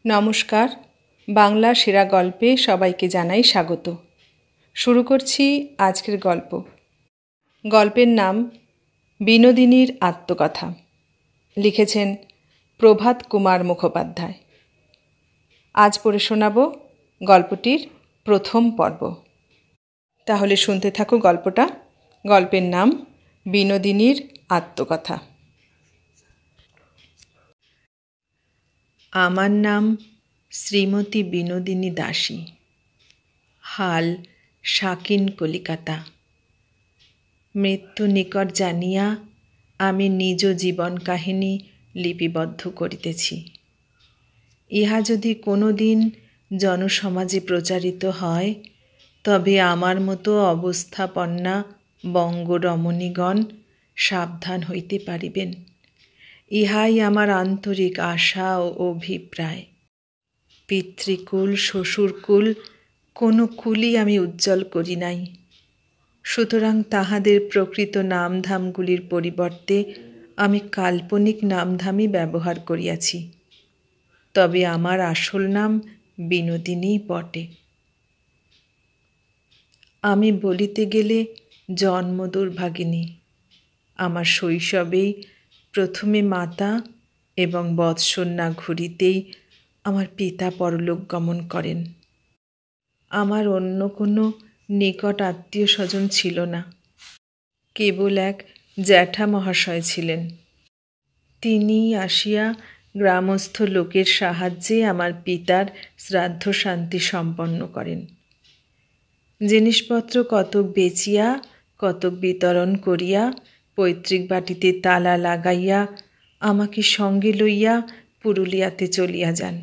নমস্কার, বাংলা সেরা গল্পে সবাইকে জানাই স্বাগত। শুরু করছি আজকের গল্প। গল্পের নাম বিনোদিনীর আত্মকথা। লিখেছেন প্রভাত কুমার মুখোপাধ্যায়। আজ পড়ে শোনাব গল্পটির প্রথম পর্ব। তাহলে শুনতে থাকো গল্পটা। গল্পের নাম বিনোদিনীর আত্মকথা। আমার নাম শ্রীমতী বিনোদিনী দাসী। হাল শাকিন কলিকাতা। মৃত্যু নিকট জানিয়া আমি নিজ জীবন কাহিনী লিপিবদ্ধ করিতেছি। ইহা যদি কোনো দিন জনসমাজে প্রচারিত হয়, তবে আমার মতো অবস্থাপন্না বঙ্গরমণীগণ সাবধান হইতে পারিবেন। ইহাই আমার আন্তরিক আশা ও অভিপ্রায়। পিতৃকুল শ্বশুরকুল কোনো কুলই আমি উজ্জ্বল করি নাই। সুতরাং তাহাদের প্রকৃত নামধামগুলির পরিবর্তে আমি কাল্পনিক নামধামই ব্যবহার করিয়াছি। তবে আমার আসল নাম বিনোদিনীই বটে। আমি বলিতে গেলে জন্ম দুর্ভাগিনী। আমার শৈশবেই প্রথমে মাতা এবং বৎসর না ঘুরিতেই আমার পিতা পরলোক গমন করেন। আমার অন্য কোনো নিকট আত্মীয় স্বজন ছিল না, কেবল এক জ্যাঠা মহাশয় ছিলেন। তিনি আসিয়া গ্রামস্থ লোকের সাহায্যে আমার পিতার শ্রাদ্ধ শান্তি সম্পন্ন করেন। জিনিসপত্র কতক বেচিয়া কতক বিতরণ করিয়া পৈতৃক বাটিতে তালা লাগাইয়া আমাকে সঙ্গে লইয়া পুরুলিয়াতে চলিয়া যান।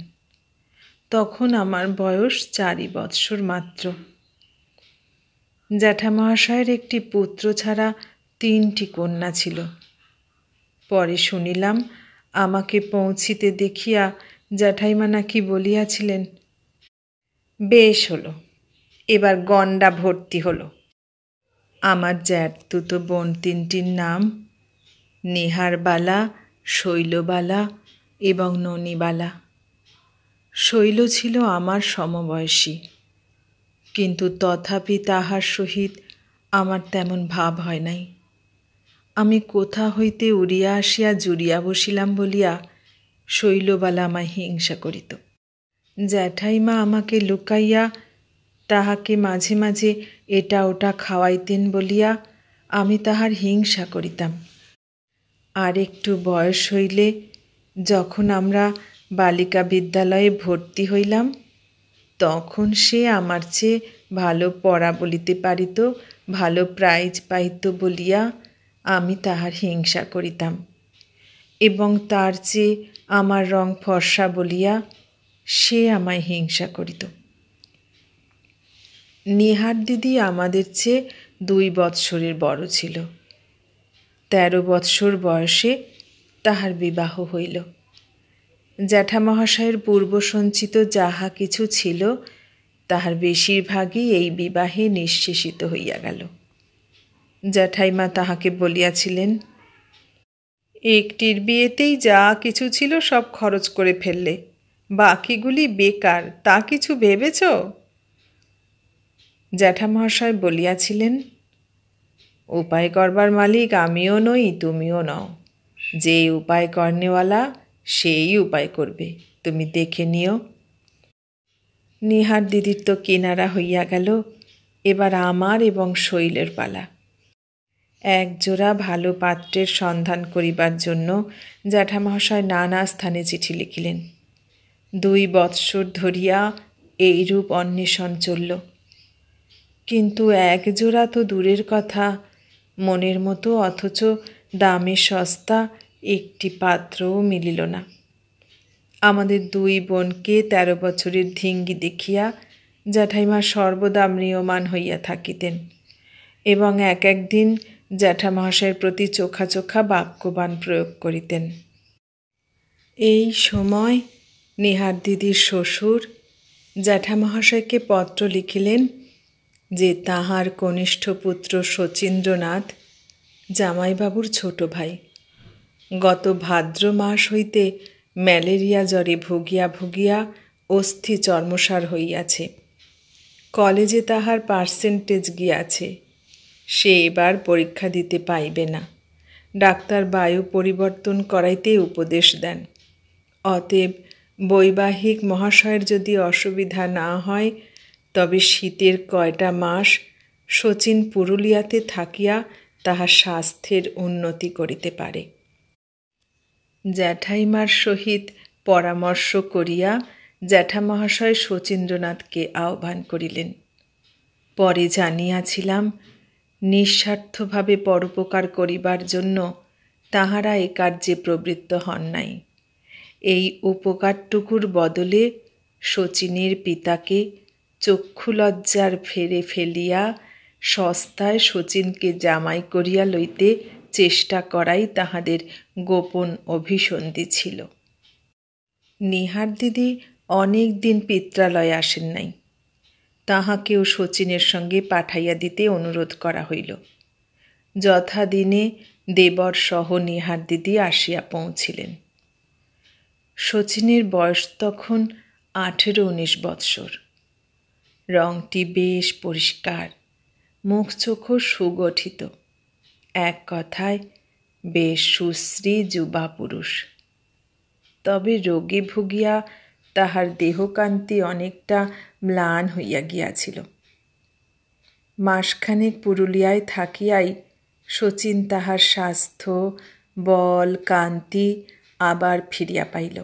তখন আমার বয়স 4 বৎসর মাত্র। জ্যাঠামহাশয়ের একটি পুত্র ছাড়া 3টি কন্যা ছিল। পরে শুনিলাম আমাকে পৌঁছিতে দেখিয়া জ্যাঠাইমা নাকি বলিয়াছিলেন, বেশ হলো, এবার গন্ডা ভর্তি হলো। আমার জ্যাঠতুতো বোন 3টির নাম নেহারবালা, শৈলবালা এবং ননীবালা। শৈল ছিল আমার সমবয়সী, কিন্তু তথাপি তাহার সহিত আমার তেমন ভাব হয় নাই। আমি কোথা হইতে উড়িয়া আসিয়া জুড়িয়া বসিলাম বলিয়া শৈলবালা আমায় হিংসা করিত। জ্যাঠাইমা আমাকে লুকাইয়া তাহাকে মাঝে মাঝে এটা ওটা খাওয়াইতেন বলিয়া আমি তাহার হিংসা করিতাম। আর একটু বয়স হইলে, যখন আমরা বালিকা বিদ্যালয়ে ভর্তি হইলাম, তখন সে আমার চেয়ে ভালো পড়া বলিতে পারিত, ভালো প্রাইজ পাইত বলিয়া আমি তাহার হিংসা করিতাম, এবং তার চেয়ে আমার রং ফর্সা বলিয়া সে আমায় হিংসা করিত। নেহার দিদি আমাদের চেয়ে 2 বৎসরের বড় ছিল। 13 বৎসর বয়সে তাহার বিবাহ হইল। জ্যাঠামহাশয়ের পূর্বসঞ্চিত যাহা কিছু ছিল, তাহার বেশিরভাগই এই বিবাহে নিঃশেষিত হইয়া গেল। জ্যাঠাইমা তাহাকে বলিয়াছিলেন, একটির বিয়েতেই যা কিছু ছিল সব খরচ করে ফেললে, বাকিগুলি বেকার, তা কিছু ভেবেছ? জ্যাঠামহাশয় বলিয়াছিলেন, উপায় করবার মালিক আমিও নই, তুমিও নও। যে উপায় করনেওয়ালা সেই উপায় করবে, তুমি দেখে নিও। নিহার দিদির তো কিনারা হইয়া গেল, এবার আমার এবং শৈলের পালা। একজোড়া ভালো পাত্রের সন্ধান করিবার জন্য জ্যাঠামহাশয় নানা স্থানে চিঠি লিখিলেন। 2 বৎসর ধরিয়া এইরূপ অন্বেষণ চলল, কিন্তু একজোড়া তো দূরের কথা, মনের মতো অথচ দামে সস্তা একটি পাত্রও মিলিল না। আমাদের 2 বোনকে 13 বছরের ধিঙ্গি দেখিয়া জ্যাঠাইমা সর্বদা ম্রিয়মাণ হইয়া থাকিতেন, এবং এক একদিন জ্যাঠামহাশয়ের প্রতি চোখা চোখা বাক্যবাণ প্রয়োগ করিতেন। এই সময় নেহার দিদির শ্বশুর জ্যাঠামহাশয়কে পত্র লিখিলেন যে তাহার কনিষ্ঠ পুত্র শচীন্দ্রনাথ জামাইবাবুর ছোট ভাই গত ভাদ্র মাস হইতে ম্যালেরিয়া জ্বরে ভুগিয়া ভুগিয়া অস্থি চর্মসার হইয়াছে। কলেজে তাহার পার্সেন্টেজ গিয়াছে, সে এবার পরীক্ষা দিতে পাইবে না। ডাক্তার বায়ু পরিবর্তন করাইতে উপদেশ দেন। অতএব বৈবাহিক মহাশয়ের যদি অসুবিধা না হয়, তবে শীতের কয়টা মাস শচীন পুরুলিয়াতে থাকিয়া তাহার স্বাস্থ্যের উন্নতি করিতে পারে। জ্যাঠাইমার সহিত পরামর্শ করিয়া জ্যাঠামহাশয় শচীন্দ্রনাথকে আহ্বান করিলেন। পরে জানিয়াছিলাম, নিঃস্বার্থভাবে পরোপকার করিবার জন্য তাহারা এ কার্যে প্রবৃত্ত হন নাই। এই উপকারটুকুর বদলে শচীনের পিতাকে চক্ষুলজ্জার ফেরে ফেলিয়া সস্তায় শচীনকে জামাই করিয়া লইতে চেষ্টা করাই তাহাদের গোপন অভিসন্ধি ছিল। নীহার দিদি অনেক দিন পিত্রালয়ে আসেন নাই। তাহাকেও শচীনের সঙ্গে পাঠাইয়া দিতে অনুরোধ করা হইল। যথাদিনে দেবর সহ নীহার দিদি আসিয়া পৌঁছিলেন। শচীনের বয়স তখন 18-19 বৎসর। রংটি বেশ পরিষ্কার, মুখ চোখও সুগঠিত, এক কথায় বেশ সুশ্রী যুবা পুরুষ। তবে রোগে ভুগিয়া তাহার দেহকান্তি অনেকটা ম্লান হইয়া গিয়াছিল। মাসখানেক পুরুলিয়ায় থাকিয়াই শচীন তাহার স্বাস্থ্য, বল, কান্তি আবার ফিরিয়া পাইল।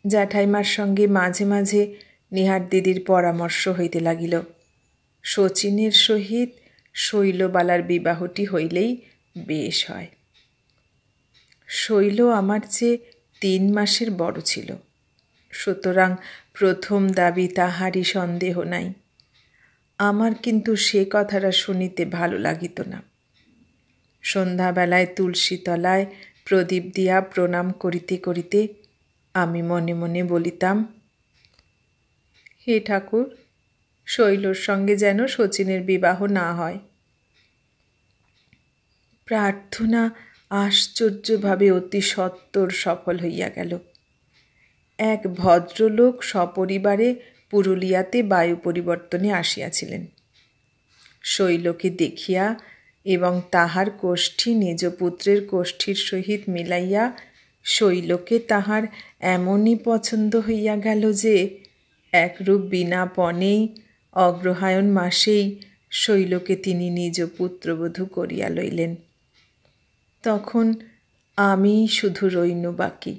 জ্যাঠাইমার সঙ্গে মাঝে মাঝে নীহার দিদির পরামর্শ হইতে লাগিল। শচীনের সহিত শৈলবালার বিবাহটি হইলেই বেশ হয়। শৈল আমার চেয়ে 3 মাসের বড় ছিল, সুতরাং প্রথম দাবি তাহারই সন্দেহ নাই। আমার কিন্তু সে কথাটা শুনিতে ভালো লাগিত না। সন্ধ্যাবেলায় তুলসীতলায় প্রদীপ দিয়া প্রণাম করিতে করিতে আমি মনে মনে বলিতাম, হে ঠাকুর, শৈলর সঙ্গে যেন শচীনের বিবাহ না হয়। প্রার্থনা আশ্চর্যভাবে অতি সত্বর সফল হইয়া গেল। এক ভদ্রলোক সপরিবারে পুরুলিয়াতে বায়ু পরিবর্তনে আসিয়াছিলেন। শৈলকে দেখিয়া এবং তাহার কোষ্ঠী নিজ পুত্রের কোষ্ঠীর সহিত মিলাইয়া শৈলকে তাহার এমনই পছন্দ হইয়া গেল যে একরূপ বিনা পণেই অগ্রহায়ণ মাসেই শৈলকে তিনি নিজ পুত্রবধূ করিয়া লইলেন। তখন আমি শুধু রইনু বাকি।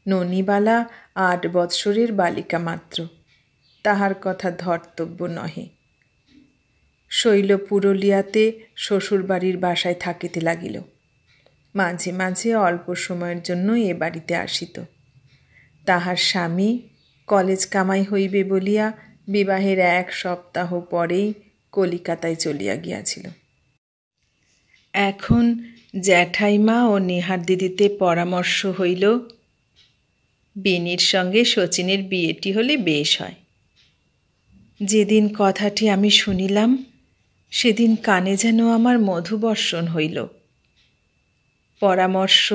ননীবালা 8 বৎসরের বালিকা মাত্র, তাহার কথা ধর্তব্য নহে। শৈল পুরুলিয়াতে শ্বশুরবাড়ির বাসায় থাকিতে লাগিল। মাঝে মাঝে অল্প সময়ের জন্য এ বাড়িতে আসিত। তাহার স্বামী কলেজ কামাই হইবে বলিয়া বিবাহের 1 সপ্তাহ পরেই কলিকাতায় চলিয়া গিয়াছিল। এখন জ্যাঠাইমা ও নীহার দিদিতে পরামর্শ হইল, বিনির সঙ্গে শচীনের বিয়েটি হলে বেশ হয়। যেদিন কথাটি আমি শুনিলাম, সেদিন কানে যেন আমার মধুবর্ষণ হইল। পরামর্শ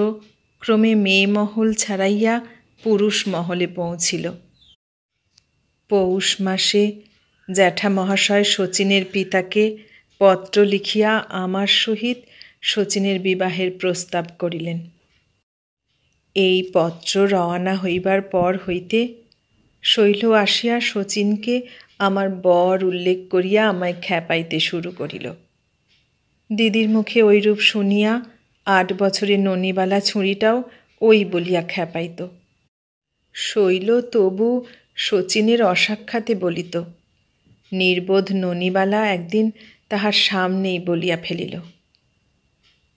ক্রমে মেয়ে মহল ছাড়াইয়া পুরুষ মহলে পৌঁছিল। পৌষ মাসে জ্যাঠামহাশয় শচীনের পিতাকে পত্র লিখিয়া আমার সহিত শচীনের বিবাহের প্রস্তাব করিলেন। এই পত্র রওনা হইবার পর হইতে শৈল আসিয়া শচীনকে আমার বর উল্লেখ করিয়া আমায় খ্যাপাইতে শুরু করিল। দিদির মুখে ঐরূপ শুনিয়া 8 বছরের ননীবালা ছুঁড়িটাও ওই বলিয়া খ্যাপাইত। শৈল তবু শচীনের অসাক্ষাতে বলিত। নির্বোধ ননীবালা একদিন তাহার সামনেই বলিয়া ফেলিল।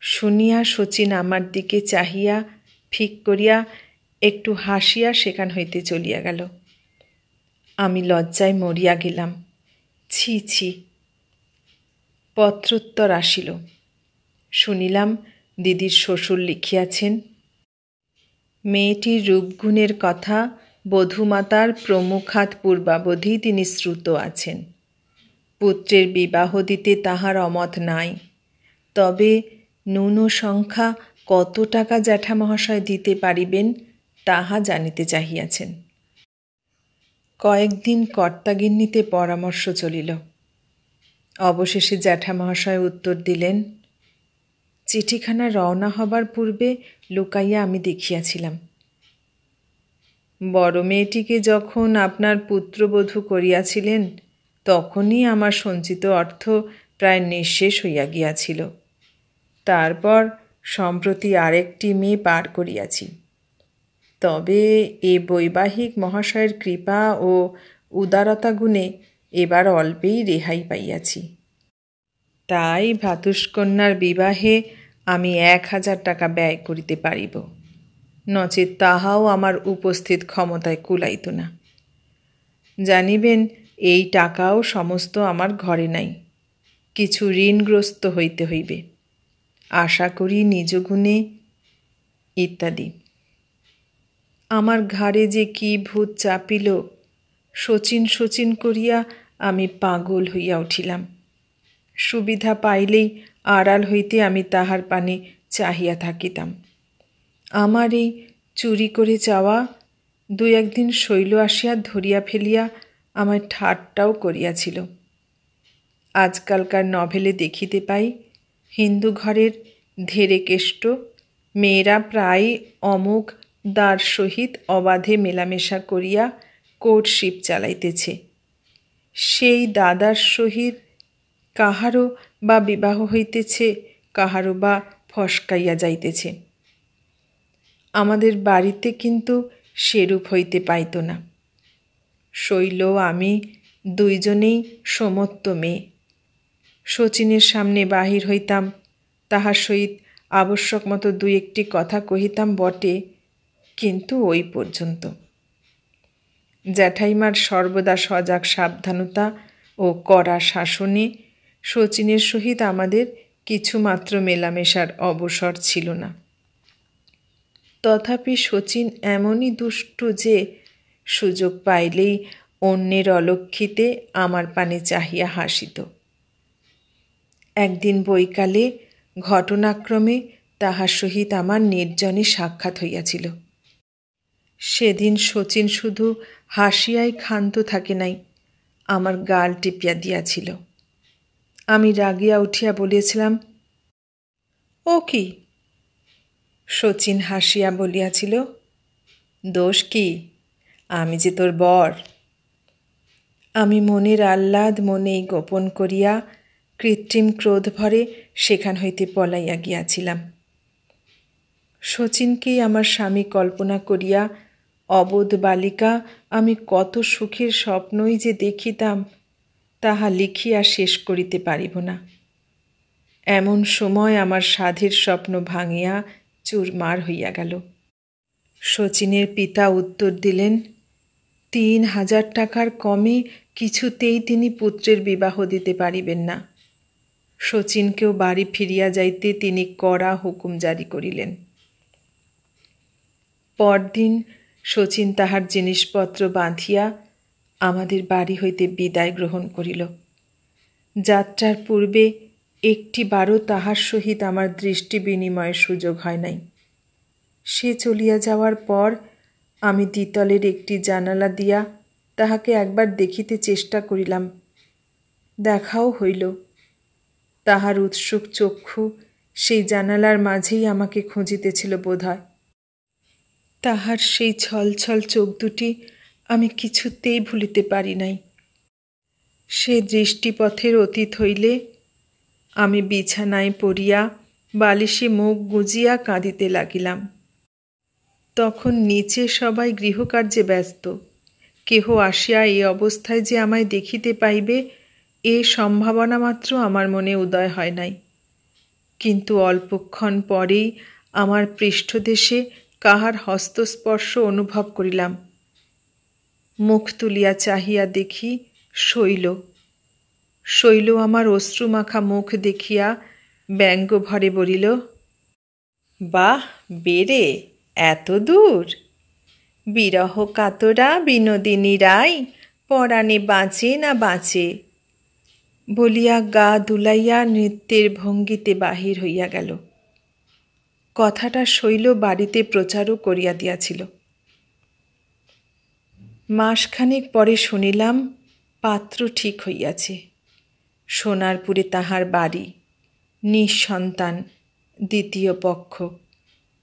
শুনিয়া শচীন আমার দিকে চাহিয়া ফিক করিয়া একটু হাসিয়া সেখান হইতে চলিয়া গেল। আমি লজ্জায় মরিয়া গেলাম। ছি ছি। পত্রোত্তর আসিল। শুনিলাম দিদির শ্বশুর লিখিয়াছেন, মেয়েটির রূপগুণের কথা বধূমাতার প্রমুখাৎ পূর্বাবধি তিনি শ্রুত আছেন। পুত্রের বিবাহ দিতে তাহার অমত নাই। তবে ন্যূন সংখ্যা কত টাকা জ্যাঠামহাশয় দিতে পারিবেন তাহা জানিতে চাহিয়াছেন। কয়েকদিন কর্তাগিন্নিতে পরামর্শ চলিল। অবশেষে জ্যাঠামহাশয় উত্তর দিলেন, চিঠিখানা রওনা হবার পূর্বে লুকাইয়া আমি দেখিয়াছিলাম। বড় মেয়েটিকে যখন আপনার পুত্রবধূ করিয়াছিলেন, তখনই আমার সঞ্চিত অর্থ প্রায় নিঃশেষ হইয়া গিয়াছিল। তারপর সম্প্রতি আরেকটি মেয়ে পার করিয়াছি। তবে এ বৈবাহিক মহাশয়ের কৃপা ও উদারতা গুণে এবার অল্পেই রেহাই পাইয়াছি। তাই ভ্রাতুষ্কন্যার বিবাহে আমি 1000 টাকা ব্যয় করিতে পারিব, নচেৎ তাহাও আমার উপস্থিত ক্ষমতায় কুলাইত না। জানিবেন, এই টাকাও সমস্ত আমার ঘরে নাই, কিছু ঋণগ্রস্ত হইতে হইবে। আশা করি নিজ গুণে ইত্যাদি। আমার ঘাড়ে যে কি ভূত চাপিল, শচীন শচীন করিয়া আমি পাগল হইয়া উঠিলাম। সুবিধা পাইলেই আড়াল হইতে আমি তাহার পানে চাহিয়া থাকিতাম। আমার এই চুরি করে যাওয়া 2-1 দিন শৈল আসিয়া ধরিয়া ফেলিয়া আমায় ঠাট্টাও করিয়াছিল। আজকালকার নভেলে দেখিতে পাই, হিন্দু ঘরের ধেরে কেষ্ট মেয়েরা প্রায় অমুক দার সহিত অবাধে মেলামেশা করিয়া কোর্টশিপ চালাইতেছে। সেই দাদার সহিত কাহারও বা বিবাহ হইতেছে, কাহারও বা ফসকাইয়া যাইতেছে। আমাদের বাড়িতে কিন্তু সেরূপ হইতে পাইত না। শৈল আমি 2 জনেই সমত্ত মেয়ে। শচীনের সামনে বাহির হইতাম, তাহার সহিত আবশ্যক মতো 2-1টি কথা কহিতাম বটে, কিন্তু ওই পর্যন্ত। জ্যাঠাইমার সর্বদা সজাগ সাবধানতা ও কড়া শাসনে শচীনের সহিত আমাদের কিছুমাত্র মেলামেশার অবসর ছিল না। তথাপি শচীন এমনই দুষ্টু যে সুযোগ পাইলেই অন্যের অলক্ষিতে আমার পানে চাহিয়া হাসিত। একদিন বৈকালে ঘটনাক্রমে তাহার সহিত আমার নির্জনে সাক্ষাৎ হইয়াছিল। সেদিন শচীন শুধু হাসিয়াই ক্ষান্ত থাকে নাই, আমার গাল টিপিয়া দিয়াছিল। আমি রাগিয়া উঠিয়া বলিয়াছিলাম, ও কি? শচীন হাসিয়া বলিয়াছিল, দোষ কি? আমি যে তোর বর। আমি মনের আহ্লাদ মনেই গোপন করিয়া কৃত্রিম ক্রোধ ভরে সেখান হইতে পলাইয়া গিয়াছিলাম। শচীনকেই আমার স্বামী কল্পনা করিয়া অবোধ বালিকা আমি কত সুখের স্বপ্নই যে দেখিতাম, তাহা লিখিয়া শেষ করিতে পারিব না। এমন সময় আমার সাধের স্বপ্ন ভাঙিয়া চুরমার হইয়া গেল। শচীনের পিতা উত্তর দিলেন, 3000 টাকার কমে কিছুতেই তিনি পুত্রের বিবাহ দিতে পারিবেন না। শচীনকেও বাড়ি ফিরিয়া যাইতে তিনি কড়া হুকুম জারি করিলেন। পরদিন শচীন তাহার জিনিসপত্র বাঁধিয়া আমাদের বাড়ি হইতে বিদায় গ্রহণ করিল। যাত্রার পূর্বে একটিবারও তাহার সহিত আমার দৃষ্টি বিনিময়ের সুযোগ হয় নাই। সে চলিয়া যাওয়ার পর আমি দ্বিতলের একটি জানালা দিয়া তাহাকে একবার দেখিতে চেষ্টা করিলাম। দেখাও হইল। তাহার উৎসুক চক্ষু সেই জানালার মাঝেই আমাকে খুঁজিতেছিল বোধহয়। তাহার সেই ছলছল চোখ দুটি আমি কিছুতেই ভুলিতে পারি নাই। সে দৃষ্টিপথের অতীত হইলে আমি বিছানায় পড়িয়া বালিশে মুখ গুজিয়া কাঁদিতে লাগিলাম। তখন নিচে সবাই গৃহকার্যে ব্যস্ত। কেহ আসিয়া এই অবস্থায় যে আমায় দেখিতে পাইবে, এ সম্ভাবনা মাত্র আমার মনে উদয় হয় নাই। কিন্তু অল্পক্ষণ পরেই আমার পৃষ্ঠদেশে কাহার হস্তস্পর্শ অনুভব করিলাম। মুখ তুলিয়া চাহিয়া দেখি শৈল। শৈল আমার অশ্রুমাখা মুখ দেখিয়া ব্যঙ্গ ভরে বলিল, বাহ বেরে, এত দূর! বিরহ কাতরা বিনোদিনী রায় পরাণে বাঁচে না বাঁচে বলিয়া গা দুলাইয়া নৃত্যের ভঙ্গিতে বাহির হইয়া গেল। কথাটা শৈল বাড়িতে প্রচারও করিয়া দিয়াছিল। মাসখানেক পরে শুনিলাম পাত্র ঠিক হইয়াছে। সোনারপুরে তাহার বাড়ি, নিঃসন্তান, দ্বিতীয় পক্ষ,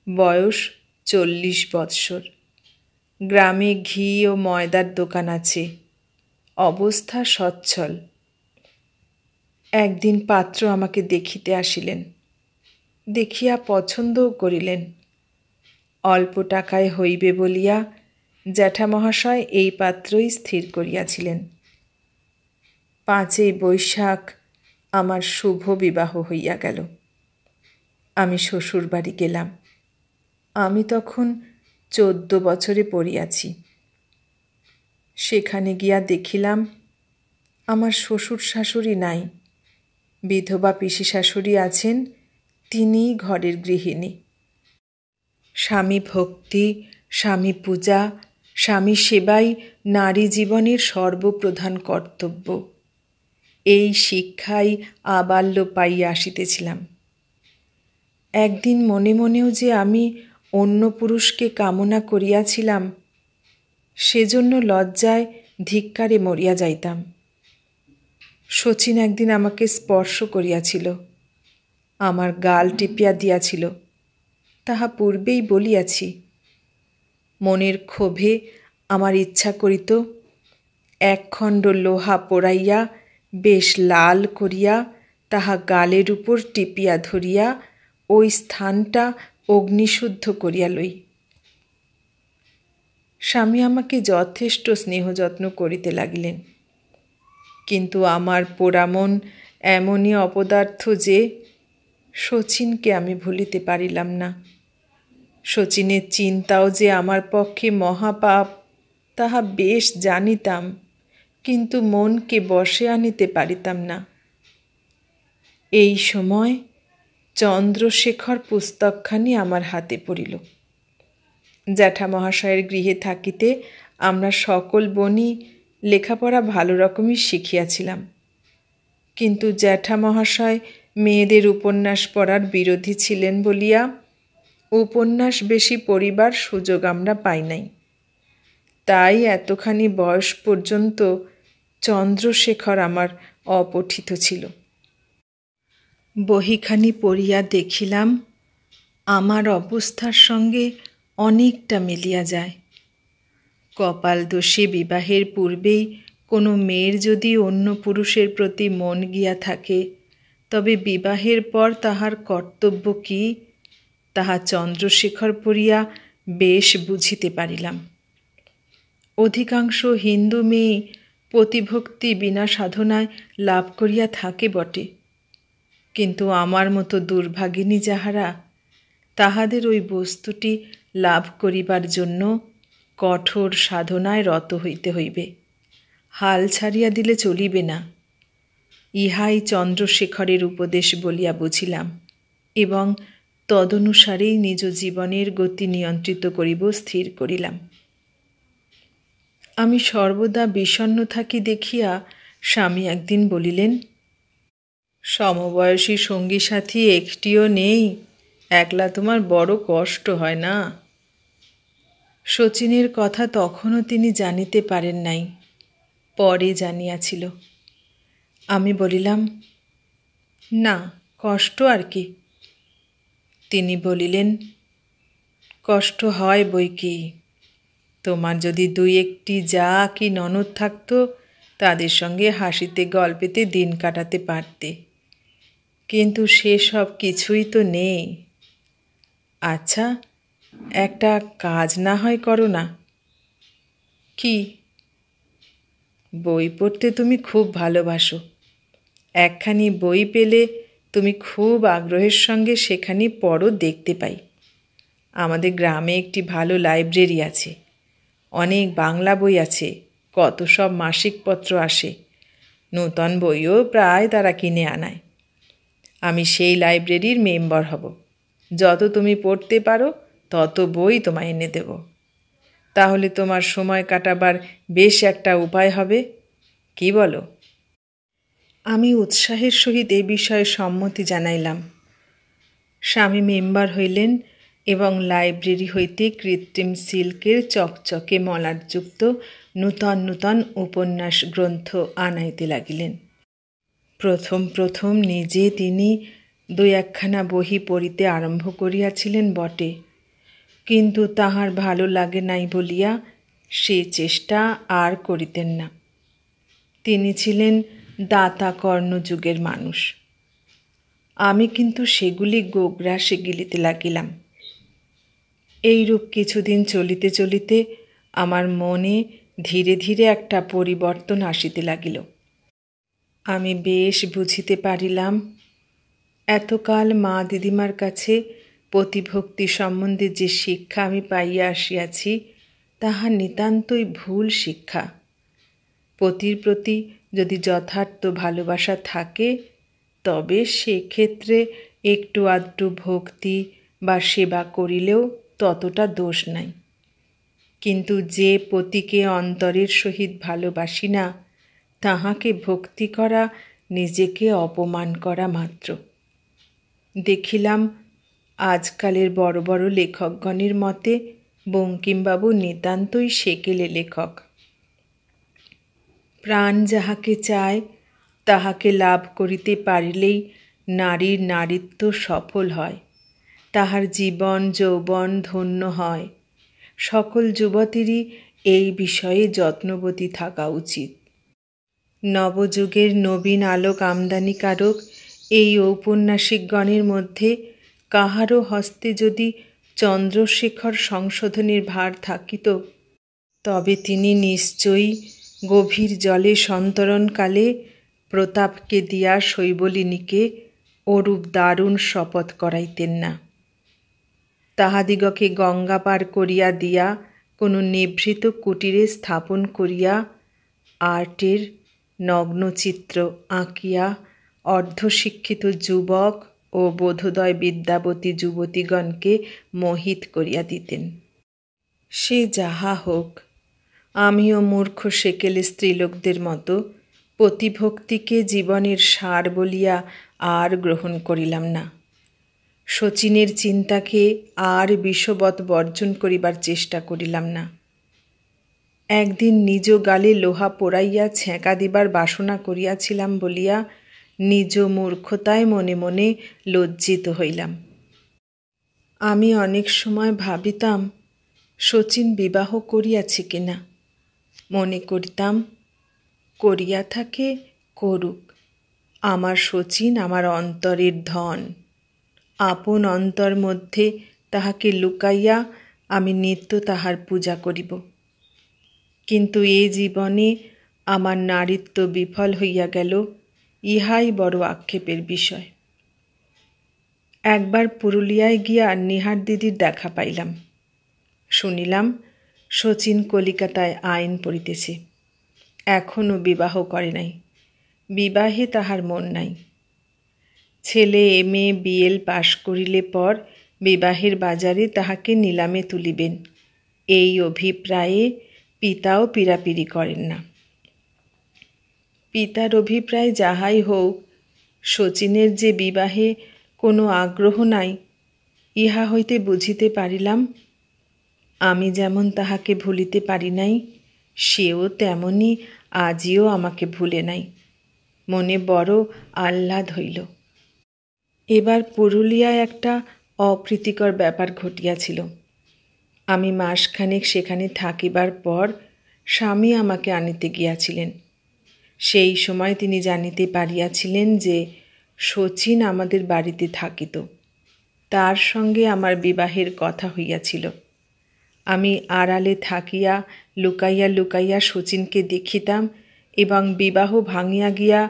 বয়স 40 বৎসর। গ্রামে ঘি ও ময়দার দোকান আছে, অবস্থা সচ্ছল। একদিন পাত্র আমাকে দেখিতে আসিলেন, দেখিয়া পছন্দও করিলেন। অল্প টাকায় হইবে বলিয়া জ্যাঠামহাশয় এই পাত্রই স্থির করিয়াছিলেন। 5ই বৈশাখ আমার শুভ বিবাহ হইয়া গেল। আমি শ্বশুর বাড়ি গেলাম। আমি তখন 14 বছরে পড়িয়াছি। সেখানে গিয়া দেখিলাম আমার শ্বশুর শাশুড়ি নাই, বিধবা পিসি শাশুড়ি আছেন, তিনিই ঘরের গৃহিণী। স্বামী ভক্তি, স্বামী পূজা, স্বামী সেবাই নারী জীবনের সর্বপ্রধান কর্তব্য। এই শিক্ষাই আবাল্য পাইয়া আসিতেছিলাম। একদিন মনে মনেও যে আমি অন্য পুরুষকে কামনা করিয়াছিলাম, সেজন্য লজ্জায় ধিক্কারে মরিয়া যাইতাম। শচীন একদিন আমাকে স্পর্শ করিয়াছিল, আমার গাল টিপিয়া দিয়াছিল, তাহা পূর্বেই বলিয়াছি। মনের ক্ষোভে আমার ইচ্ছা করিত একখণ্ড লোহা পোড়াইয়া বেশ লাল করিয়া তাহা গালের উপর টিপিয়া ধরিয়া ওই স্থানটা অগ্নিশুদ্ধ করিয়া লই। স্বামী আমাকে যথেষ্ট স্নেহযত্ন করিতে লাগিলেন, কিন্তু আমার পোড়া মন এমনই অপদার্থ যে শচীনকে আমি ভুলিতে পারিলাম না। শচীনের চিন্তাও যে আমার পক্ষে মহাপাপ তাহা বেশ জানিতাম, কিন্তু মনকে বশে আনিতে পারিতাম না। এই সময় চন্দ্রশেখর পুস্তকখানি আমার হাতে পড়িল। জ্যাঠামহাশয়ের গৃহে থাকিতে আমরা সকল বোনই লেখাপড়া ভালো রকমই শিখিয়াছিলাম, কিন্তু জ্যাঠামহাশয় মেয়েদের উপন্যাস পড়ার বিরোধী ছিলেন বলিয়া উপন্যাস বেশি পড়িবার সুযোগ আমরা পাই নাই। তাই এতখানি বয়স পর্যন্ত চন্দ্রশেখর আমার অপঠিত ছিল। বহিখানি পড়িয়া দেখিলাম আমার অবস্থার সঙ্গে অনেকটা মিলিয়া যায়। কপাল দোষে বিবাহের পূর্বেই কোনো মেয়ের যদি অন্য পুরুষের প্রতি মন গিয়া থাকে, তবে বিবাহের পর তাহার কর্তব্য কি, তাহা চন্দ্রশেখর পড়িয়া বেশ বুঝিতে পারিলাম। অধিকাংশ হিন্দু মেয়ে পতিভক্তি বিনা সাধনায় লাভ করিয়া থাকে বটে, কিন্তু আমার মতো দুর্ভাগিনী যাহারা, তাহাদের ওই বস্তুটি লাভ করিবার জন্য কঠোর সাধনায় রত হইতে হইবে, হাল ছাড়িয়া দিলে চলিবে না। ইহাই চন্দ্রশেখরের উপদেশ বলিয়া বুঝিলাম এবং তদনুসারেই নিজ জীবনের গতি নিয়ন্ত্রিত করিব স্থির করিলাম। আমি সর্বদা বিষণ্ণ থাকি দেখিয়া স্বামী একদিন বলিলেন, সমবয়সী সঙ্গী সাথী একটিও নেই, একলা তোমার বড় কষ্ট হয় না? শচীনের কথা তখনও তিনি জানিতে পারেন নাই, পরে জানিয়াছিল। আমি বলিলাম, না, কষ্ট আর কি। তিনি বলিলেন, কষ্ট হয় বই কি, তোমার যদি 2-1টি যা কি ননদ থাকতো, তাদের সঙ্গে হাসিতে গল্পেতে দিন কাটাতে পারতে, কিন্তু সেসব কিছুই তো নেই। আচ্ছা, একটা কাজ না হয় করো না? কি? বই পড়তে তুমি খুব ভালোবাসো। একখানি বই পেলে তুমি খুব আগ্রহের সঙ্গে সেখানি পড়ো, দেখতে পাই। আমাদের গ্রামে একটি ভালো লাইব্রেরি আছে, অনেক বাংলা বই আছে, কত সব মাসিকপত্র আসে, নূতন বইও প্রায় তারা কিনে আনায়। আমি সেই লাইব্রেরির মেম্বার হব। যত তুমি পড়তে পারো তত বই তোমায় এনে দেব। তাহলে তোমার সময় কাটাবার বেশ একটা উপায় হবে, কি বলো? আমি উৎসাহের সহিত এ বিষয়ে সম্মতি জানাইলাম। স্বামী মেম্বার হইলেন এবং লাইব্রেরি হইতে কৃত্রিম সিল্কের চকচকে মলাটযুক্ত নূতন নূতন উপন্যাস গ্রন্থ আনাইতে লাগিলেন। প্রথম প্রথম নিজে তিনি 2-1খানা বহি পড়িতে আরম্ভ করিয়াছিলেন বটে, কিন্তু তাহার ভালো লাগে নাই বলিয়া সে চেষ্টা আর করিতেন না। তিনি ছিলেন দাতা কর্ণযুগের মানুষ। আমি কিন্তু সেগুলি গোগ্রাসে গিলিতে লাগিলাম। এইরূপ কিছুদিন চলিতে চলিতে আমার মনে ধীরে ধীরে একটা পরিবর্তন আসিতে লাগিল। আমি বেশ বুঝিতে পারিলাম, এতকাল মা দিদিমার কাছে পতিভক্তি সম্বন্ধে যে শিক্ষা আমি পাইয়া আসিয়াছি, তাহা নিতান্তই ভুল শিক্ষা। পতির প্রতি যদি যথার্থ ভালোবাসা থাকে, তবে সেক্ষেত্রে একটু আধটু ভক্তি বা সেবা করিলেও ততটা দোষ নাই। কিন্তু যে পতিকে অন্তরের সহিত ভালোবাসি না, তাহাকে ভক্তি করা নিজেকে অপমান করা মাত্র। দেখিলাম আজকালের বড় বড় লেখকগণের মতে বঙ্কিমবাবু নিতান্তই সেকেলে লেখক। প্রাণ যাহাকে চায় তাহাকে লাভ করিতে পারিলেই নারীর নারীত্ব সফল হয়, তাহার জীবন যৌবন ধন্য হয়। সকল যুবতীরই এই বিষয়ে যত্নবতী থাকা উচিত। নবযুগের নবীন আলোক আমদানিকারক এই ঔপন্যাসিকগণের মধ্যে কাহারও হস্তে যদি চন্দ্রশেখর সংশোধনের ভার থাকিত, তবে তিনি নিশ্চয়ই গভীর জলে সন্তরণকালে প্রতাপকে দিয়া শৈবলিনীকে ওরূপ দারুণ শপথ করাইতেন না। তাহাদিগকে গঙ্গা পার করিয়া দিয়া কোনো নিভৃত কুটিরে স্থাপন করিয়া আর্টের নগ্নচিত্র আঁকিয়া অর্ধশিক্ষিত যুবক ও বোধোদয় বিদ্যাবতী যুবতীগণকে মোহিত করিয়া দিতেন। সে যাহা হোক, আমিও মূর্খ সেকেলে স্ত্রীলোকদের মতো পতিভক্তিকে জীবনের সার বলিয়া আর গ্রহণ করিলাম না। শচীনের চিন্তাকে আর বিষবৎ বর্জন করিবার চেষ্টা করিলাম না। একদিন নিজ গালে লোহা পোড়াইয়া ছ্যাঁকা দিবার বাসনা করিয়াছিলাম বলিয়া নিজ মূর্খতায় মনে মনে লজ্জিত হইলাম। আমি অনেক সময় ভাবিতাম শচীন বিবাহ করিয়াছে কিনা। মনে করিতাম, করিয়া থাকে করুক, আমার শচীন আমার অন্তরের ধন। আপন অন্তর মধ্যে তাহাকে লুকাইয়া আমি নিত্য তাহার পূজা করিব। কিন্তু এ জীবনে আমার নারীত্ব বিফল হইয়া গেল, ইহাই বড় আক্ষেপের বিষয়। একবার পুরুলিয়ায় গিয়া নিহার দিদির দেখা পাইলাম। শুনিলাম শচীন কলিকাতায় আইন পড়িতেছে। এখনও বিবাহ করে নাই। বিবাহে তাহার মন নাই। ছেলে MA BL পাশ করিলে পর বিবাহের বাজারে তাহাকে নিলামে তুলিবেন, এই অভিপ্রায়ে পিতাও পীড়াপিড়ি করেন না। পিতার অভিপ্রায় যাহাই হোক, শচীনের যে বিবাহে কোনো আগ্রহ নাই, ইহা হইতে বুঝিতে পারিলাম, আমি যেমন তাহাকে ভুলিতে পারি নাই, সেও তেমনি আজিও আমাকে ভুলে নাই। মনে বড় আহ্লাদ হইল। এবার পুরুলিয়ায় একটা অপ্রীতিকর ব্যাপার ঘটিয়াছিল। আমি মাসখানেক সেখানে থাকিবার পর স্বামী আমাকে আনিতে গিয়াছিলেন। সেই সময় তিনি জানিতে পারিয়াছিলেন যে শচীন আমাদের বাড়িতে থাকিত। তার সঙ্গে আমার বিবাহের কথা হইয়াছিল। আমি আড়ালে থাকিয়া লুকাইয়া লুকাইয়া শচীনকে দেখিতাম এবং বিবাহ ভাঙিয়া গিয়া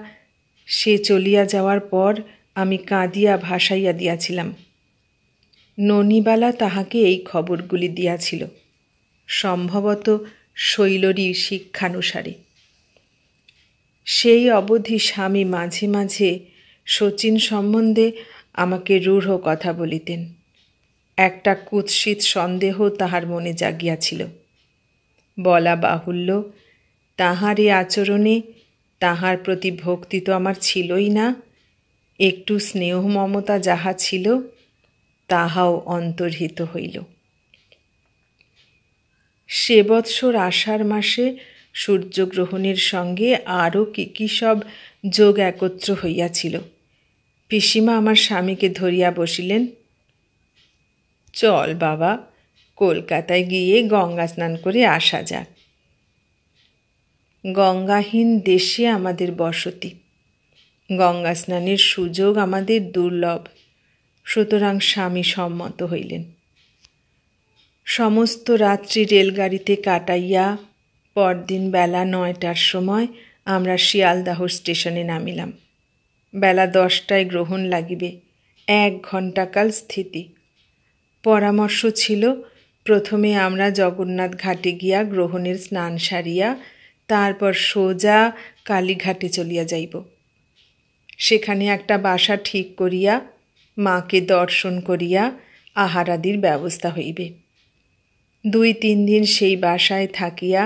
সে চলিয়া যাওয়ার পর আমি কাঁদিয়া ভাসাইয়া দিয়াছিলাম। ননীবালা তাহাকে এই খবরগুলি দিয়াছিল, সম্ভবত শৈলরী শিক্ষানুসারে। সেই অবধি স্বামী মাঝে মাঝে শচীন সম্বন্ধে আমাকে রূঢ় কথা বলিতেন। একটা কুৎসিত সন্দেহ তাহার মনে জাগিয়াছিল। বলা বাহুল্য, তাহার এ আচরণে তাহার প্রতি ভক্তি তো আমার ছিলই না, একটু স্নেহ মমতা যাহা ছিল তাহাও অন্তর্হিত হইল। সে বৎসর আষাঢ় মাসে সূর্যগ্রহণের সঙ্গে আরও কি সব যোগ একত্র হইয়াছিল। পিসিমা আমার স্বামীকে ধরিয়া বসিলেন, চল বাবা, কলকাতায় গিয়ে গঙ্গা স্নান করে আসা যাক। গঙ্গাহীন দেশে আমাদের বসতি, গঙ্গা স্নানের সুযোগ আমাদের দুর্লভ, সুতরাং স্বামী সম্মত হইলেন। সমস্ত রাত্রি রেলগাড়িতে কাটাইয়া পরদিন বেলা 9টার সময় আমরা শিয়ালদাহ স্টেশনে নামিলাম। বেলা 10টায় গ্রহণ লাগিবে, 1 ঘণ্টাকাল স্থিতি। পরামর্শ ছিল প্রথমে আমরা জগন্নাথ ঘাটে গিয়া গ্রহণের স্নান সারিয়া তারপর সোজা কালীঘাটে চলিয়া যাইব। সেখানে একটা বাসা ঠিক করিয়া মাকে দর্শন করিয়া আহারাদির ব্যবস্থা হইবে। 2-3 দিন সেই বাসায় থাকিয়া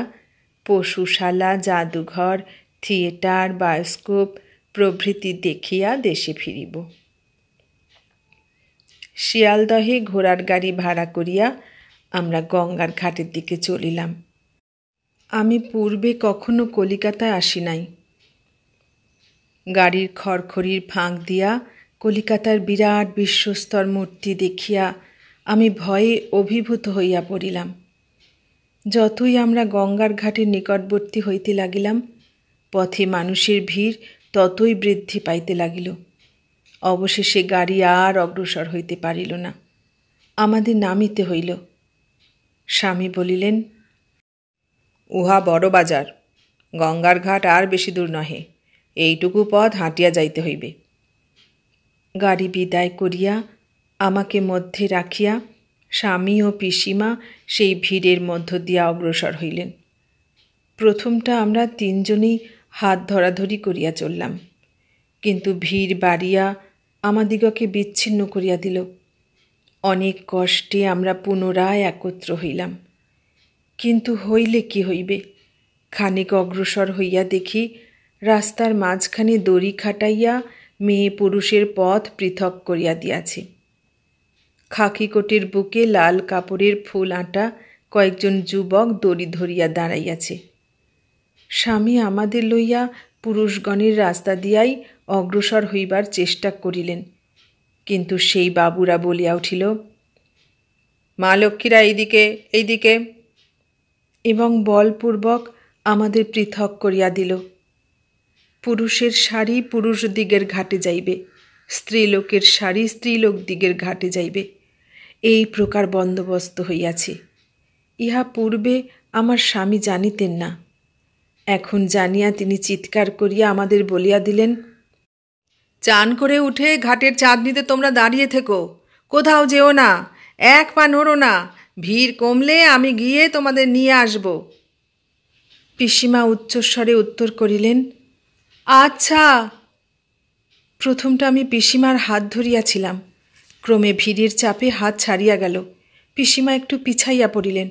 পশুশালা, জাদুঘর, থিয়েটার, বায়োস্কোপ প্রভৃতি দেখিয়া দেশে ফিরিব। শিয়ালদহে ঘোড়ার গাড়ি ভাড়া করিয়া আমরা গঙ্গার ঘাটের দিকে চলিলাম। আমি পূর্বে কখনো কলিকাতায় আসি নাই। গাড়ির খড়খড়ির ফাঁক দিয়া কলিকাতার বিরাট বিশ্বস্তর মূর্তি দেখিয়া আমি ভয়ে অভিভূত হইয়া পড়িলাম। যতই আমরা গঙ্গার ঘাটের নিকটবর্তী হইতে লাগিলাম, পথে মানুষের ভিড় ততই বৃদ্ধি পাইতে লাগিল। অবশেষে গাড়ি আর অগ্রসর হইতে পারিল না, আমাদের নামিতে হইল। স্বামী বলিলেন, উহা বড় বাজার, গঙ্গার ঘাট আর বেশি দূর নহে, এইটুকু পথ হাঁটিয়া যাইতে হইবে। গাড়ি বিদায় করিয়া আমাকে মধ্যে রাখিয়া স্বামী ও পিসিমা সেই ভিড়ের মধ্য দিয়া অগ্রসর হইলেন। প্রথমটা আমরা 3 জনই হাত ধরাধরি করিয়া চললাম, কিন্তু ভিড় বাড়িয়া আমাদিগকে বিচ্ছিন্ন করিয়া দিল। অনেক কষ্টে আমরা পুনরায় একত্র হইলাম, কিন্তু হইলে কি হইবে? খানিক অগ্রসর হইয়া দেখি রাস্তার মাঝখানে দড়ি খাটাইয়া মেয়ে পুরুষের পথ পৃথক করিয়া দিয়াছে। খাকি কোটের বুকে লাল কাপড়ের ফুল আঁটা কয়েকজন যুবক দড়ি ধরিয়া দাঁড়াইয়াছে। স্বামী আমাদের লইয়া পুরুষগণের রাস্তা দিয়াই অগ্রসর হইবার চেষ্টা করিলেন, কিন্তু সেই বাবুরা বলিয়া উঠিল, মা লক্ষ্মীরা এইদিকে, এইদিকে, এবং বলপূর্বক আমাদের পৃথক করিয়া দিল। পুরুষের শাড়ি পুরুষ দিগের ঘাটে যাইবে, স্ত্রীলোকের শাড়ি স্ত্রীলোক দিগের ঘাটে যাইবে, এই প্রকার বন্দোবস্ত হইয়াছে। ইহা পূর্বে আমার স্বামী জানিতেন না। এখন জানিয়া তিনি চিৎকার করিয়া আমাদের বলিয়া দিলেন, চান করে উঠে ঘাটের চাঁদনিতে তোমরা দাঁড়িয়ে থেকো, কোথাও যেও না, 1 পা নড়ো না, ভিড় কমলে আমি গিয়ে তোমাদের নিয়ে আসব। পিসিমা উচ্চস্বরে উত্তর করিলেন, আচ্ছা। প্রথমটা আমি পিসিমার হাত ধরিয়াছিলাম, ক্রমে ভিড়ের চাপে হাত ছাড়িয়া গেল। পিসিমা একটু পিছাইয়া পড়িলেন।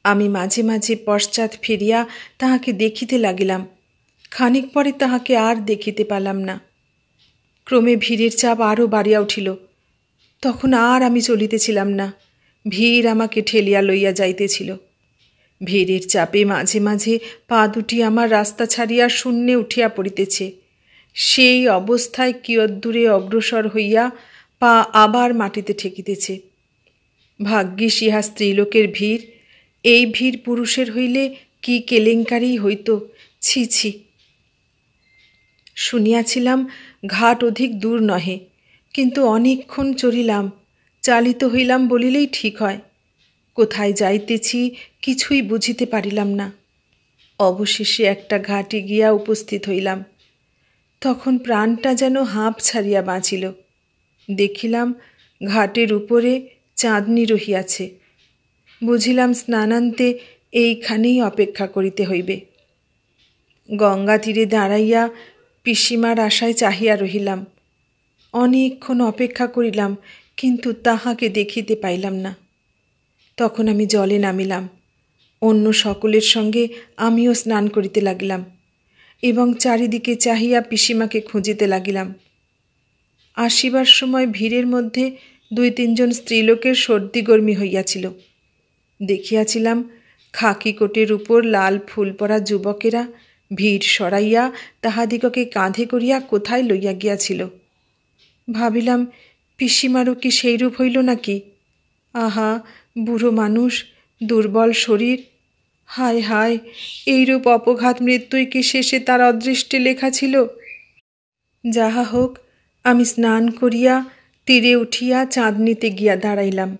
আমি মাঝে মাঝে পশ্চাৎ ফিরিয়া তাহাকে দেখিতে লাগিলাম। খানিক পরে তাহাকে আর দেখিতে পালাম না। ক্রমে ভিড়ের চাপ আরও বাড়িয়া উঠিল। তখন আর আমি চলিতেছিলাম না, ভিড় আমাকে ঠেলিয়া লইয়া যাইতেছিল। ভিড়ের চাপে মাঝে মাঝে পা দুটি আমার রাস্তা ছাড়িয়া শূন্যে উঠিয়া পড়িতেছে। সেই অবস্থায় কিয়দ্দূরে অগ্রসর হইয়া পা আবার মাটিতে ঠেকিতেছে। ভাগ্যিস ইহা স্ত্রীলোকের ভিড়, এই ভিড় পুরুষের হইলে কি কেলেঙ্কারি হইত, ছি ছি। শুনিয়াছিলাম ঘাট অধিক দূর নহে, কিন্তু অনেকক্ষণ চলিলাম, চালিত হইলাম বলিলেই ঠিক হয়। কোথায় যাইতেছি কিছুই বুঝিতে পারিলাম না। অবশেষে একটা ঘাটে গিয়া উপস্থিত হইলাম। তখন প্রাণটা যেন হাঁপ ছাড়িয়া বাঁচিল। দেখিলাম ঘাটের উপরে চাঁদনি রহিয়াছে। বুঝিলাম স্নানান্তে এইখানেই অপেক্ষা করিতে হইবে। গঙ্গা তীরে দাঁড়াইয়া পিসিমার আশায় চাহিয়া রহিলাম। অনেকক্ষণ অপেক্ষা করিলাম, কিন্তু তাহাকে দেখিতে পাইলাম না। তখন আমি জলে নামিলাম। অন্য সকলের সঙ্গে আমিও স্নান করিতে লাগিলাম এবং চারিদিকে চাহিয়া পিসিমাকে খুঁজিতে লাগিলাম। আসিবার সময় ভিড়ের মধ্যে 2-3 জন স্ত্রীলোকের সর্দি গর্মি হইয়াছিল। দেখিয়াছিলাম খাকি কোটের উপর লাল ফুল পরা যুবকেরা ভিড় সরাইয়া তাহাদিগকে কাঁধে করিয়া কোথায় লইয়া গিয়াছিল। ভাবিলাম, পিসিমারও কি সেইরূপ হইল নাকি? আহা, বুড়ো মানুষ, দুর্বল শরীর, হায় হায়, এইরূপ অপঘাত মৃত্যুই কি শেষে তার অদৃষ্টে লেখা ছিল? যাহা হোক, আমি স্নান করিয়া তীরে উঠিয়া চাঁদনিতে গিয়া দাঁড়াইলাম।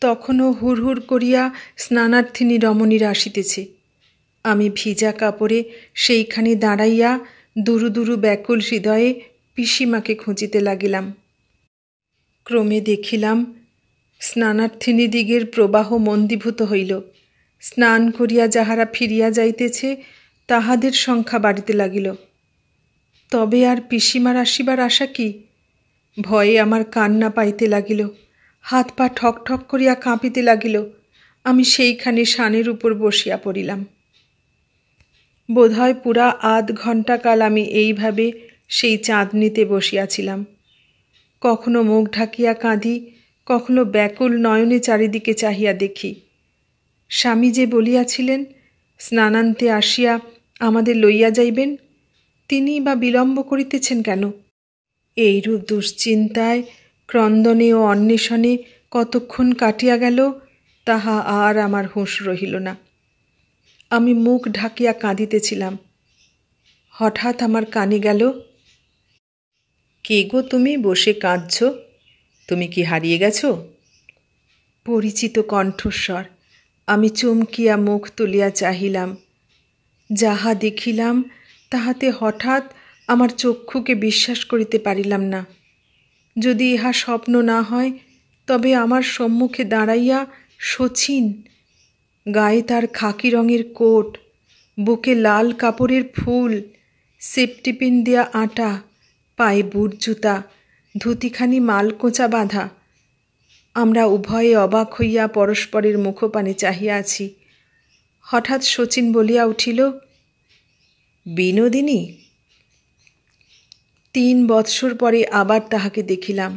তখনও হুড়হুড় করিয়া স্নানার্থিনী রমণীরা আসিতেছে। আমি ভিজা কাপড়ে সেইখানে দাঁড়াইয়া দুরু দুরু ব্যাকুল হৃদয়ে পিসিমাকে খুঁজিতে লাগিলাম। ক্রমে দেখিলাম স্নানার্থিনীদিগের প্রবাহ মন্দীভূত হইল। স্নান করিয়া যাহারা ফিরিয়া যাইতেছে তাহাদের সংখ্যা বাড়িতে লাগিল। তবে আর পিসিমার আসিবার আশা কি? ভয়ে আমার কান্না পাইতে লাগিল, হাত পা ঠক ঠক করিয়া কাঁপিতে লাগিল। আমি সেইখানে শানের উপর বসিয়া পড়িলাম। বোধহয় পুরা আধ ঘণ্টা কাল আমি এইভাবে সেই চাঁদনিতে বসিয়াছিলাম। কখনো মুখ ঢাকিয়া কাঁদি, কখনো ব্যাকুল নয়নে চারিদিকে চাহিয়া দেখি। স্বামী যে বলিয়াছিলেন স্নানান্তে আসিয়া আমাদের লইয়া যাইবেন, তিনি বা বিলম্ব করিতেছেন কেন? এইরূপ দুশ্চিন্তায়, ক্রন্দনে ও অন্বেষণে কতক্ষণ কাটিয়া গেল তাহা আর আমার হুঁশ রহিল না। আমি মুখ ঢাকিয়া কাঁদিতেছিলাম। হঠাৎ আমার কানে গেল, কে গো তুমি বসে কাঁদছ? তুমি কি হারিয়ে গেছ? পরিচিত কণ্ঠস্বর। আমি চমকিয়া মুখ তুলিয়া চাহিলাম। যাহা দেখিলাম তাহাতে হঠাৎ আমার চক্ষুকে বিশ্বাস করিতে পারিলাম না। যদি ইহা স্বপ্ন না হয়, তবে আমার সম্মুখে দাঁড়াইয়া শচীন। গায়ে তার খাকি রঙের কোট, বুকে লাল কাপড়ের ফুল, সেফটিপিন দেয়া আঁটা, পায়ে বুট জুতা, ধুতিখানি মালকোঁচা বাঁধা। আমরা উভয়ে অবাক হইয়া পরস্পরের মুখপানে চাহিয়া আছি। হঠাৎ শচীন বলিয়া উঠিল, বিনোদিনী। 3 বৎসর পরে আবার তাহাকে দেখিলাম।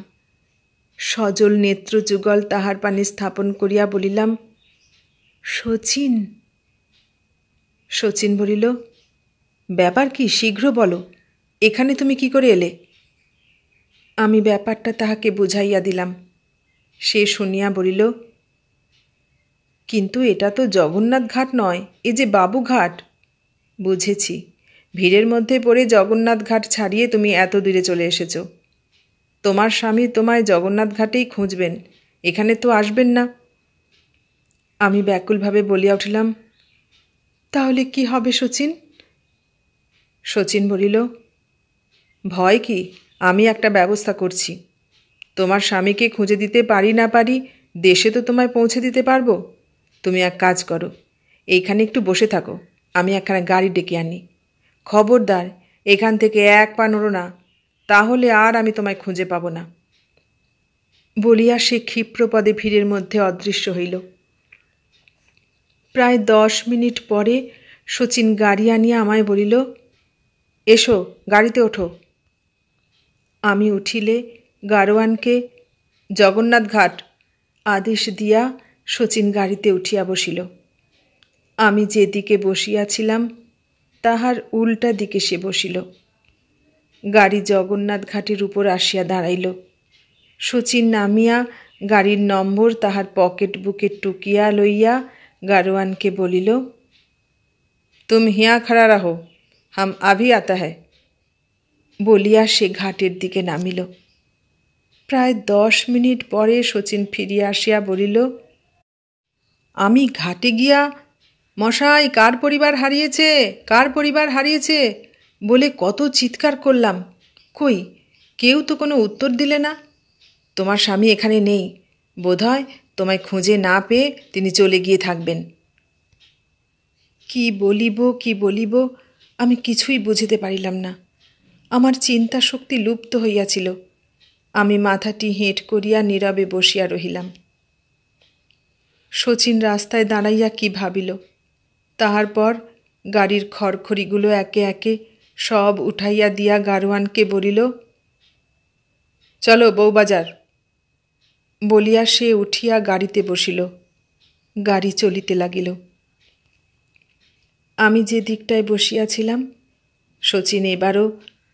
সজল নেত্রযুগল তাহার পানে স্থাপন করিয়া বলিলাম, শচীন। শচীন বলিল, ব্যাপার কি, শীঘ্র বলো, এখানে তুমি কি করে এলে? আমি ব্যাপারটা তাহাকে বুঝাইয়া দিলাম। সে শুনিয়া বলিল, কিন্তু এটা তো জগন্নাথ ঘাট নয়, এ যে বাবুঘাট। বুঝেছি, ভিড়ের মধ্যে পড়ে জগন্নাথ ঘাট ছাড়িয়ে তুমি এত দূরে চলে এসেছ। তোমার স্বামী তোমায় জগন্নাথ ঘাটেই খুঁজবেন, এখানে তো আসবেন না। আমি ব্যাকুলভাবে বলিয়া উঠিলাম, তাহলে কি হবে শচীন? শচীন বলিল, ভয় কি, আমি একটা ব্যবস্থা করছি। তোমার স্বামীকে খুঁজে দিতে পারি না পারি, দেশে তো তোমায় পৌঁছে দিতে পারবো। তুমি এক কাজ করো, এইখানে একটু বসে থাকো, আমি একখানা গাড়ি ডেকে আনি। খবরদার এখান থেকে এক পা নড়ো না, তাহলে আর আমি তোমায় খুঁজে পাব না। বলিয়া সে ক্ষিপ্রপদে ভিড়ের মধ্যে অদৃশ্য হইল। প্রায় 10 মিনিট পরে শচীন গাড়ি আনিয়া আমায় বলিল, এসো, গাড়িতে ওঠো। আমি উঠিলে গাড়োয়ানকে জগন্নাথ ঘাট আদেশ দিয়া শচীন গাড়িতে উঠিয়া বসিল। আমি যেদিকে বসিয়াছিলাম তাহার উল্টা দিকে সে বসিল। গাড়ি জগন্নাথ ঘাটের উপর আসিয়া দাঁড়াইল। শচীন নামিয়া গাড়ির নম্বর তাহার পকেট বুকে টুকিয়া লইয়া গাড়োয়ানকে বলিল, তুম হিয়া খড়া রাহো, হাম আভি আতা হ্যায়। বলিয়া সে ঘাটের দিকে নামিল। প্রায় 10 মিনিট পরে শচীন ফিরিয়া আসিয়া বলিল, আমি ঘাটে গিয়া মশাই কার পরিবার হারিয়েছে, কার পরিবার হারিয়েছে বলে কত চিৎকার করলাম, কই কেউ তো কোনো উত্তর দিলে না। তোমার স্বামী এখানে নেই, বোধহয় তোমায় খুঁজে না পেয়ে তিনি চলে গিয়ে থাকবেন। কি বলিব আমি কিছুই বুঝিতে পারিলাম না। আমার চিন্তা শক্তি লুপ্ত হইয়াছিল। আমি মাথাটি হেঁট করিয়া নীরবে বসিয়া রহিলাম। শচীন রাস্তায় দাঁড়াইয়া কি ভাবিল। তাহার পর গাড়ির খড়খড়িগুলো একে একে সব উঠাইয়া দিয়া গাড়োয়ানকে বলিল, চলো বউবাজার। বলিয়া সে উঠিয়া গাড়িতে বসিল। গাড়ি চলিতে লাগিল। আমি যে দিকটায় বসিয়াছিলাম শচীন এবারও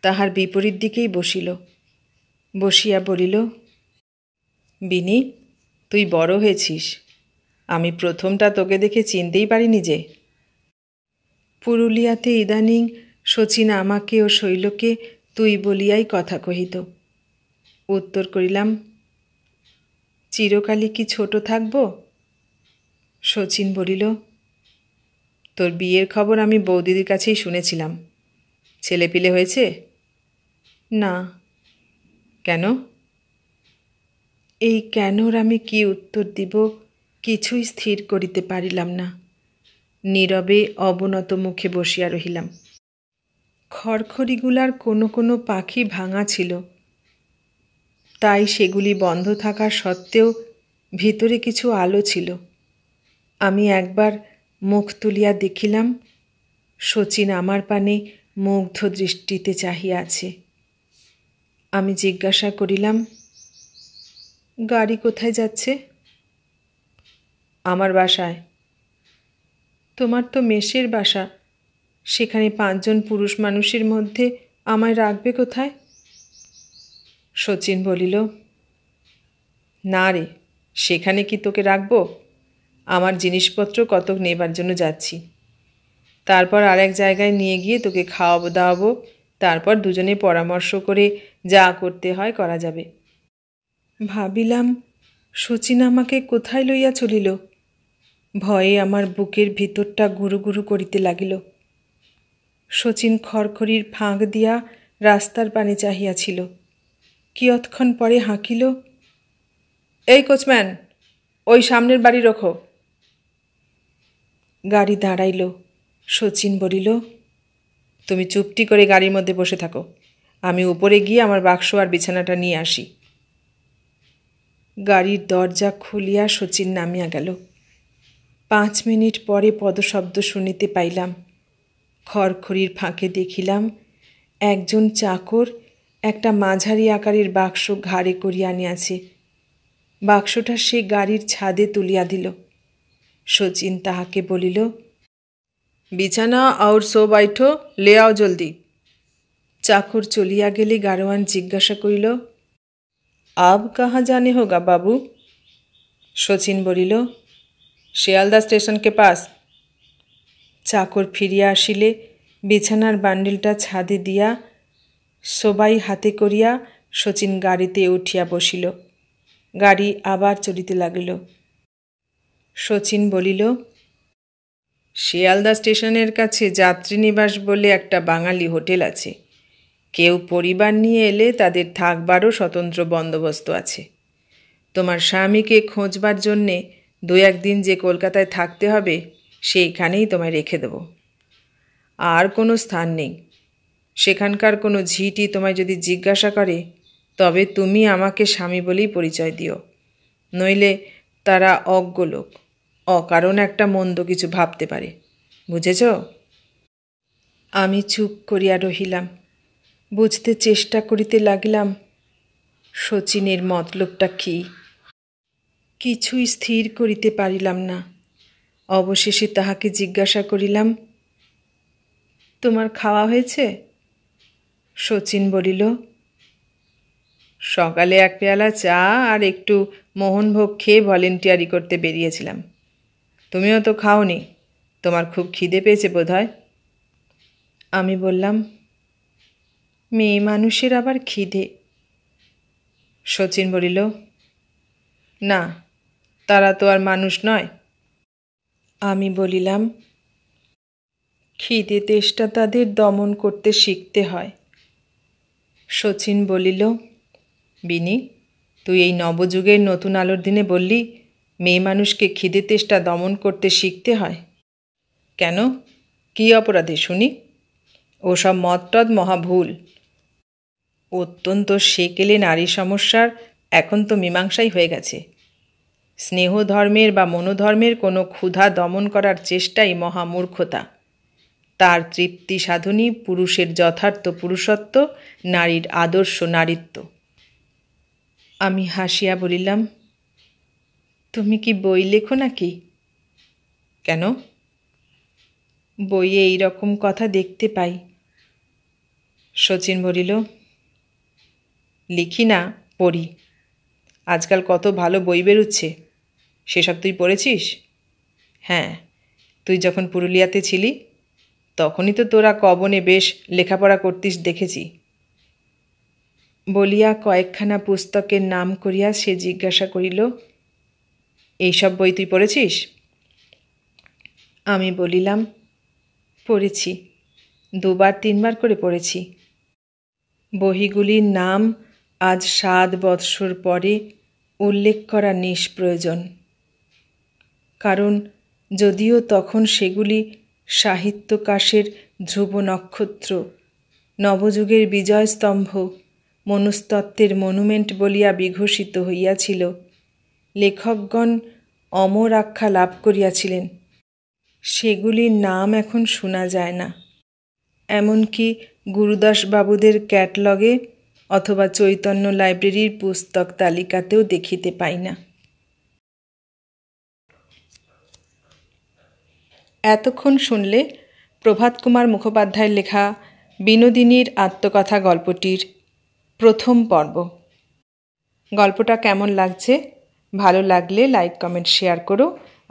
তাহার বিপরীত দিকেই বসিল। বসিয়া বলিল, বিনি, তুই বড় হয়েছিস। আমি প্রথমটা তোকে দেখে চিনতেই পারিনি যে। পুরুলিয়াতে ইদানিং শচীন আমাকে ও শৈলকে তুই বলিয়াই কথা কহিত। উত্তর করিলাম, চিরকালই কি ছোট থাকব? শচীন বলিল, তোর বিয়ের খবর আমি বৌদিদির কাছেই শুনেছিলাম। ছেলেপিলে হয়েছে? না। কেন? এই কেনর আমি কি উত্তর দিব কিছুই স্থির করিতে পারিলাম না। নীরবে অবনত মুখে বসিয়া রহিলাম। খড়খড়িগুলার কোনো কোনো পাখি ভাঙা ছিল, তাই সেগুলি বন্ধ থাকা সত্ত্বেও ভিতরে কিছু আলো ছিল। আমি একবার মুখ তুলিয়া দেখিলাম শচীন আমার পানে মুগ্ধ দৃষ্টিতে চাহিয়া আছে। আমি জিজ্ঞাসা করিলাম, গাড়ি কোথায় যাচ্ছে? আমার বাসায়। তোমার তো মেসের বাসা, সেখানে 5 জন পুরুষ মানুষের মধ্যে আমায় রাখবে কোথায়? শচীন বলিল, না রে, সেখানে কি তোকে রাখবো? আমার জিনিসপত্র কতক নেবার জন্য যাচ্ছি। তারপর আরেক জায়গায় নিয়ে গিয়ে তোকে খাওয়াবো দাওয়াবো, তারপর দুজনে পরামর্শ করে যা করতে হয় করা যাবে। ভাবিলাম শচীন আমাকে কোথায় লইয়া চলিল। ভয়ে আমার বুকের ভিতরটা গুরু গুরু করিতে লাগিল। শচীন খড়খড়ির ফাঁক দিয়া রাস্তার পানে চাহিয়াছিল। কিয়ৎক্ষণ পরে হাঁকিল, এই কোচম্যান, ওই সামনের বাড়ি রোখো। গাড়ি দাঁড়াইল। শচীন বলিল, তুমি চুপটি করে গাড়ির মধ্যে বসে থাকো, আমি উপরে গিয়ে আমার বাক্স আর বিছানাটা নিয়ে আসি। গাড়ির দরজা খুলিয়া শচীন নামিয়া গেল। 5 মিনিট পরে পদশব্দ শুনিতে পাইলাম। খড়খড়ির ফাঁকে দেখিলাম একজন চাকর একটা মাঝারি আকারের বাক্স ঘাড়ে করিয়া আনিয়াছে। বাক্সটা সে গাড়ির ছাদে তুলিয়া দিল। শচীন তাহাকে বলিল, বিছানা আর সো বাইঠো, লে আও জলদি। চাকর চলিয়া গেলে গারোয়ান জিজ্ঞাসা করিল, আব কাহা জানে হোগা বাবু? শচীন বলিল, শিয়ালদা স্টেশন কে পাস। চাকর ফিরিয়া আসিলে বিছানার বান্ডিলটা ছাদে দিয়া সবাই হাতে করিয়া শচীন গাড়িতে উঠিয়া বসিল। গাড়ি আবার চলিতে লাগিল। শচীন বলিল, শিয়ালদা স্টেশনের কাছে যাত্রীনিবাস বলে একটা বাঙালি হোটেল আছে। কেউ পরিবার নিয়ে এলে তাদের থাকবারও স্বতন্ত্র বন্দোবস্ত আছে। তোমার স্বামীকে খোঁজবার জন্যে 2-1 দিন যে কলকাতায় থাকতে হবে সেইখানেই তোমায় রেখে দেব। আর কোনো স্থান নেই। সেখানকার কোনো ঝিটি তোমায় যদি জিজ্ঞাসা করে তবে তুমি আমাকে স্বামী বলেই পরিচয় দিও, নইলে তারা অজ্ঞ লোক, অকারণ একটা মন্দ কিছু ভাবতে পারে। বুঝেছ? আমি চুপ করিয়া রহিলাম। বুঝতে চেষ্টা করিতে লাগিলাম শচীনের মতলবটা কি। কিছুই স্থির করিতে পারিলাম না। অবশেষে তাহাকে জিজ্ঞাসা করিলাম, তোমার খাওয়া হয়েছে? শচীন বলিল, সকালে 1 পেয়ালা চা আর একটু মোহনভোগ খেয়ে ভলেন্টিয়ারি করতে বেরিয়েছিলাম। তুমিও তো খাওনি, তোমার খুব খিদে পেয়েছে বোধহয়। আমি বললাম, মেয়ে মানুষের আবার খিদে? শচীন বলিল, না, তারা তো আর মানুষ নয়। আমি বলিলাম, খিদে তেষ্টা তাদের দমন করতে শিখতে হয়। শচীন বলিল, বিনি, তুই এই নবযুগের নতুন আলোর দিনে বললি মেয়ে মানুষকে খিদে তেষ্টা দমন করতে শিখতে হয়? কেন, কী অপরাধে শুনি? ওসব মতটদ মহা ভুল। অত্যন্ত সেকেলে নারী সমস্যার এখন তো মীমাংসাই হয়ে গেছে। স্নেহ ধর্মের বা মনোধর্মের কোনো ক্ষুধা দমন করার চেষ্টাই মহামূর্খতা। তার তৃপ্তি সাধনই পুরুষের যথার্থ পুরুষত্ব, নারীর আদর্শ নারীত্ব। আমি হাসিয়া বলিলাম, তুমি কি বই লেখো নাকি? কেন? বইয়ে এই রকম কথা দেখতে পাই। শচীন বলিল, লিখি না, পড়ি। আজকাল কত ভালো বই বেরোচ্ছে, সেসব তুই পড়েছিস? হ্যাঁ, তুই যখন পুরুলিয়াতে ছিলি তখনই তো তোরা কবনে বেশ লেখাপড়া করতিস দেখেছি। বলিয়া কয়েকখানা পুস্তকের নাম করিয়া সে জিজ্ঞাসা করিল, এইসব বই তুই পড়েছিস? আমি বলিলাম, পড়েছি, 2-3বার করে পড়েছি। বহিগুলির নাম আজ 7 বৎসর পরে উল্লেখ করা নিষ্প্রয়োজন, কারণ যদিও তখন সেগুলি সাহিত্যকাশের ধ্রুব নক্ষত্র, নবযুগের বিজয়স্তম্ভ, মনুস্তত্ত্বের মনুমেন্ট বলিয়া বিঘোষিত হইয়াছিল, লেখকগণ অমর আখ্যা লাভ করিয়াছিলেন, সেগুলির নাম এখন শোনা যায় না। এমনকি গুরুদাসবাবুদের ক্যাটলগে অথবা চৈতন্য লাইব্রেরির পুস্তক তালিকাতেও দেখিতে পাই না। এতক্ষণ শুনলে প্রভাতকুমার মুখোপাধ্যায়ের লেখা বিনোদিনীর আত্মকথা গল্পটির প্রথম পর্ব। গল্পটা কেমন লাগছে? ভালো লাগলে লাইক, কমেন্ট, শেয়ার করো,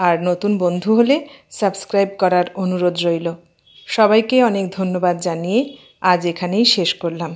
আর নতুন বন্ধু হলে সাবস্ক্রাইব করার অনুরোধ রইল। সবাইকে অনেক ধন্যবাদ জানিয়ে আজ এখানেই শেষ করলাম।